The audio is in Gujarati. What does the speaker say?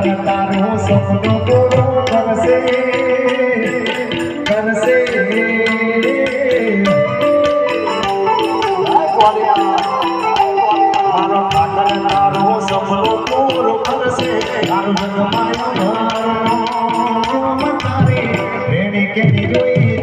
તારું સપનું પૂરું કરશે કરશે મારો ઠાકર તારું સપનું પૂરું કરશે તારું જગમાયા તારી રેણી કે જોઈ